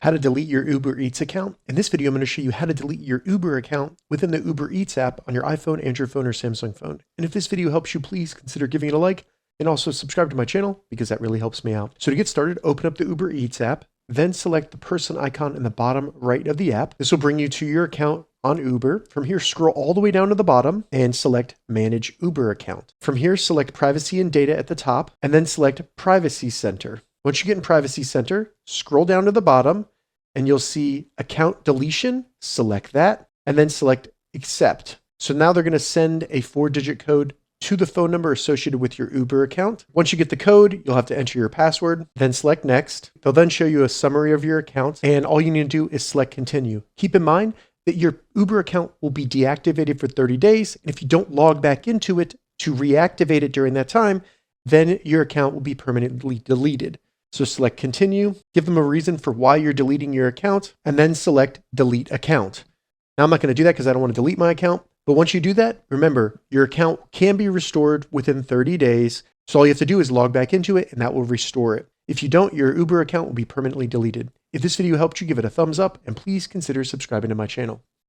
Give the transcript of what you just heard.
how to delete your Uber Eats account. In this video, I'm going to show you how to delete your Uber account within the Uber Eats app on your iPhone, Android phone, or Samsung phone. And if this video helps you, please consider giving it a like and also subscribe to my channel because that really helps me out. So to get started, open up the Uber Eats app, then select the person icon in the bottom right of the app. This will bring you to your account on Uber. From here, scroll all the way down to the bottom and select Manage Uber Account. From here, select Privacy and Data at the top, and then select Privacy Center. Once you get in Privacy Center, scroll down to the bottom, and you'll see Account Deletion. Select that, and then select Accept. So now they're going to send a 4-digit code to the phone number associated with your Uber account. Once you get the code, you'll have to enter your password, then select Next. They'll then show you a summary of your account, and all you need to do is select Continue. Keep in mind that your Uber account will be deactivated for 30 days, and if you don't log back into it to reactivate it during that time, then your account will be permanently deleted. So select Continue, give them a reason for why you're deleting your account, and then select Delete Account. Now I'm not going to do that because I don't want to delete my account. But once you do that, remember, your account can be restored within 30 days. So all you have to do is log back into it and that will restore it. If you don't, your Uber account will be permanently deleted. If this video helped you, give it a thumbs up and please consider subscribing to my channel.